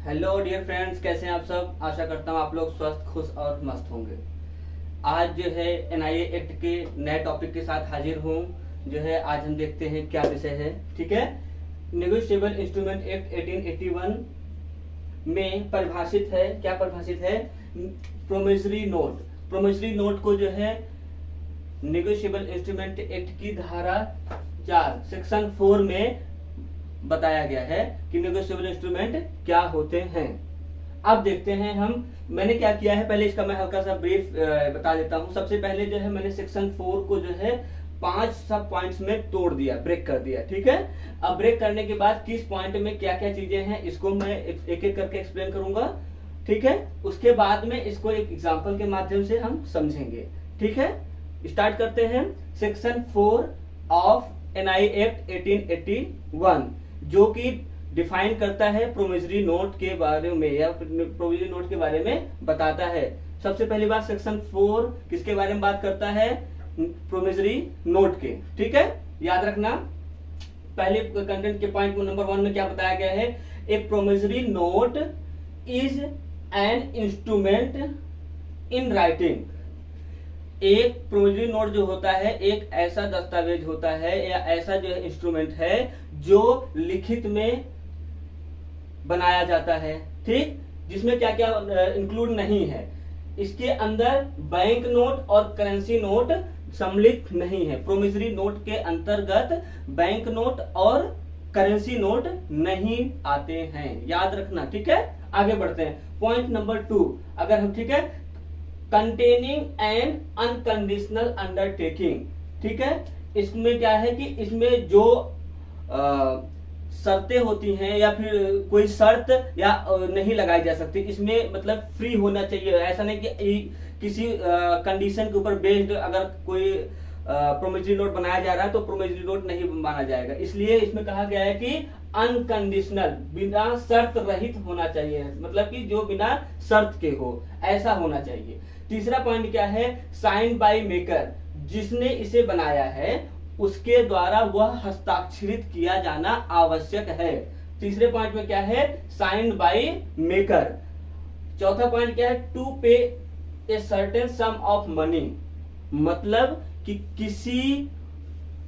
Hello dear friends, कैसे हैं आप सब। आशा करता हूँ आप लोग स्वस्थ, खुश और मस्त होंगे। आज जो है एनआईए एक्ट के नए टॉपिक के साथ हाजिर हूँ। जो है आज हम देखते हैं क्या विषय है। ठीक है, नेगोशिएबल इंस्ट्रूमेंट एक्ट 1881 में परिभाषित है, क्या परिभाषित है, प्रोमिसरी नोट। प्रोमिसरी नोट को जो है नेगोशिएबल इंस्ट्रूमेंट एक्ट की धारा 4 सेक्शन 4 में बताया गया है कि नेगोशिएबल इंस्ट्रूमेंट क्या होते हैं। अब देखते हैं मैंने क्या किया है। पहले इसका मैं हल्का सा ब्रीफ बता देता हूं। सबसे पहले जो है मैंने सेक्शन 4 को जो है 5 सब पॉइंट्स में तोड़ दिया, ब्रेक कर दिया। ठीक है, अब ब्रेक करने के बाद किस पॉइंट में क्या क्या चीजें हैं इसको मैं एक एक करके एक्सप्लेन करूंगा। ठीक है, उसके बाद में इसको एक एग्जाम्पल के माध्यम से हम समझेंगे। ठीक है, स्टार्ट करते हैं। सेक्शन 4 ऑफ एनआईए एक्ट 1881 जो कि डिफाइन करता है प्रोमिसरी नोट के बारे में या प्रोमिसरी नोट के बारे में बताता है। सबसे पहली बात, सेक्शन 4 किसके बारे में बात करता है, प्रोमिसरी नोट के। ठीक है, याद रखना। पहले कंटेंट के पॉइंट नंबर 1 में क्या बताया गया है, a promissory note is an instrument in writing. एक प्रोमिसरी नोट जो होता है एक ऐसा दस्तावेज होता है या ऐसा जो है इंस्ट्रूमेंट है जो लिखित में बनाया जाता है। ठीक, जिसमें क्या क्या इंक्लूड नहीं है। इसके अंदर बैंक नोट और करेंसी नोट सम्मिलित नहीं है। प्रोमिसरी नोट के अंतर्गत बैंक नोट और करेंसी नोट नहीं आते हैं, याद रखना। ठीक है, आगे बढ़ते हैं। पॉइंट नंबर 2, अगर हम, ठीक है, कंटेनिंग एन अनकंडीशनल अंडरटेकिंग। ठीक है, इसमें क्या है कि इसमें जो शर्तें होती हैं या फिर कोई शर्त या नहीं लगाई जा सकती। इसमें मतलब फ्री होना चाहिए। ऐसा नहीं कि किसी कंडीशन के ऊपर बेस्ड अगर कोई प्रोमिसरी नोट बनाया जा रहा है तो प्रोमिसरी नोट नहीं माना जाएगा। इसलिए इसमें कहा गया है कि अनकंडीशनल, बिना शर्त रहित होना चाहिए, मतलब कि जो बिना शर्त के हो, ऐसा होना चाहिए। तीसरा पॉइंट क्या है, साइन बाय मेकर, जिसने इसे बनाया है उसके द्वारा वह हस्ताक्षरित किया जाना आवश्यक है। तीसरे पॉइंट में क्या है, साइन बाय मेकर। चौथा पॉइंट क्या है, टू पे a certain some of money, मतलब कि किसी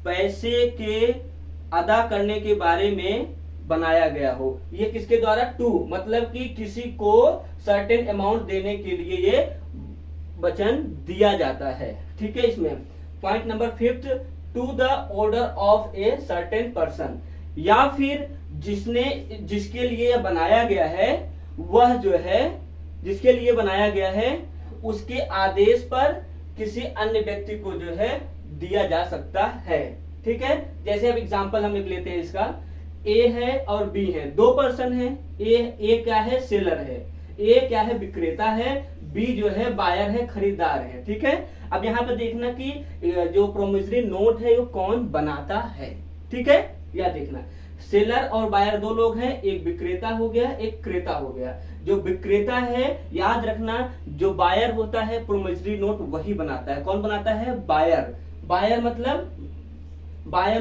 पैसे के अदा करने के बारे में बनाया गया हो। ये किसके द्वारा, टू, मतलब कि किसी को सर्टेन अमाउंट देने के लिए ये वचन दिया जाता है। ठीक है, इसमें point number 5, to the order of a certain person, या फिर जिसके लिए बनाया गया है वह जो है, जिसके लिए बनाया गया है उसके आदेश पर किसी अन्य व्यक्ति को जो है दिया जा सकता है। ठीक है, जैसे अब एग्जांपल हम लिख लेते हैं इसका। ए है और बी है, दो पर्सन है। ए क्या है, सेलर है। ए क्या है, विक्रेता है। बी जो है बायर है, खरीदार है। ठीक है, अब यहाँ पे देखना कि जो प्रोमिसरी नोट है वो कौन बनाता है। ठीक है, यह देखना, सेलर और बायर दो लोग हैं, एक विक्रेता हो गया, एक क्रेता हो गया। जो विक्रेता है, याद रखना, जो बायर होता है प्रोमिसरी नोट वही बनाता है। कौन बनाता है, बायर। बायर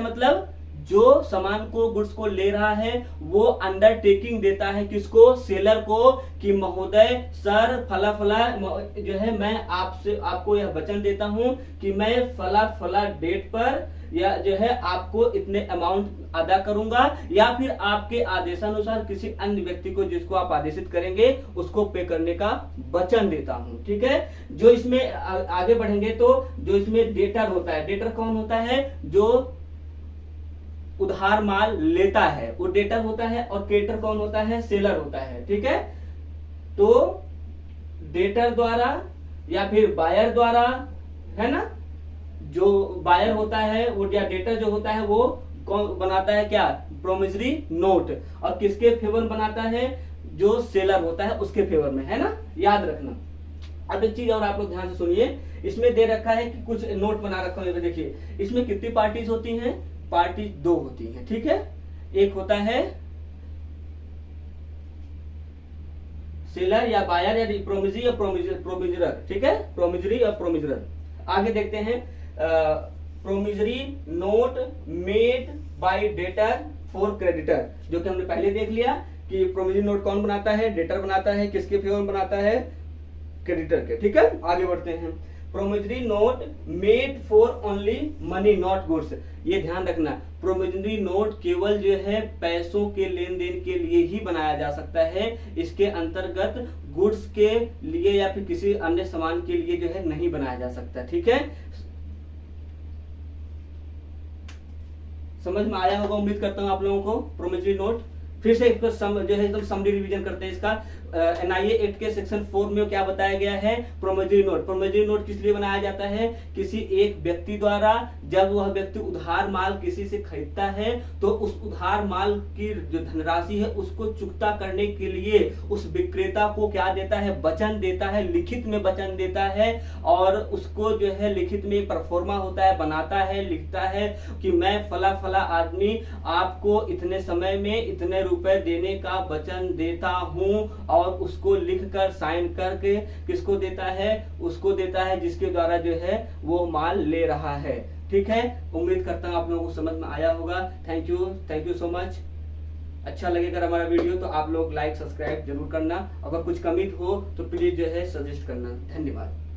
मतलब जो सामान को, गुड्स को ले रहा है वो अंडरटेकिंग देता है किसको, सेलर को, कि महोदय सर फला फला जो है मैं आपको यह वचन देता हूं कि मैं फला फला डेट पर या जो है आपको इतने अमाउंट अदा करूंगा, या फिर आपके आदेशानुसार किसी अन्य व्यक्ति को जिसको आप आदेशित करेंगे उसको पे करने का वचन देता हूं। ठीक है, जो इसमें आगे बढ़ेंगे तो जो इसमें डेटर होता है, डेटर कौन होता है, जो उधार माल लेता है वो डेटर होता है, और क्रेडिटर कौन होता है, सेलर होता है। ठीक है, तो डेटर द्वारा या फिर बायर द्वारा, है ना, जो बायर होता है वो या डेटर जो होता है वो कौन बनाता है, क्या, प्रोमिसरी नोट, और किसके फेवर में बनाता है, जो सेलर होता है उसके फेवर में, है ना, याद रखना। अब एक चीज और आप लोग ध्यान से सुनिए, इसमें दे रखा है कि कुछ नोट बना रखा है। देखिए इसमें कितनी पार्टीज होती हैं, पार्टी 2 होती है। ठीक है, एक होता है सेलर या बायर या प्रोमिसरी या प्रोमिसरर। ठीक है, प्रोमिसरी और प्रोमिसरर। आगे देखते हैं, promissory note made by debtor for creditor, जो कि हमने पहले देख लिया कि प्रोमिसरी नोट कौन बनाता है, डेटर बनाता है, किसके फेवर में बनाता है, क्रेडिटर के। ठीक है, आगे बढ़ते हैं। Promissory note made for only money not goods, ये ध्यान रखना, प्रोमिसरी नोट केवल जो है पैसों के लेन देन के लिए ही बनाया जा सकता है, इसके अंतर्गत गुड्स के लिए या फिर किसी अन्य सामान के लिए जो है नहीं बनाया जा सकता। ठीक है, समझ में आया होगा, उम्मीद करता हूं आप लोगों को। प्रोमिसरी नोट फिर से जो है एकदम समरी रिवीजन करते हैं इसका। एनआईए एक्ट के सेक्शन 4 में क्या बताया गया है, प्रोमिसरी नोट। प्रोमिसरी नोट किस लिए बनाया जाता है, किसी एक व्यक्ति द्वारा जब वह व्यक्ति उधार माल किसी से खरीदता है तो उस उधार माल की जो धनराशि है उसको चुकता करने के लिए उस विक्रेता को क्या देता है, वचन देता है, लिखित में वचन देता है, और उसको जो है लिखित में परफॉर्मा होता है, बनाता है, लिखता है कि मैं फला फला आदमी आपको इतने समय में इतने रुपए देने का वचन देता हूं, और उसको लिखकर साइन करके किसको देता है, उसको देता है जिसके द्वारा जो है वो माल ले रहा है। ठीक है, उम्मीद करता हूं आप लोगों को समझ में आया होगा। Thank you so much. अच्छा लगे अगर हमारा वीडियो तो आप लोग लाइक सब्सक्राइब जरूर करना, अगर कुछ कमी हो तो प्लीज जो है सजेस्ट करना। धन्यवाद।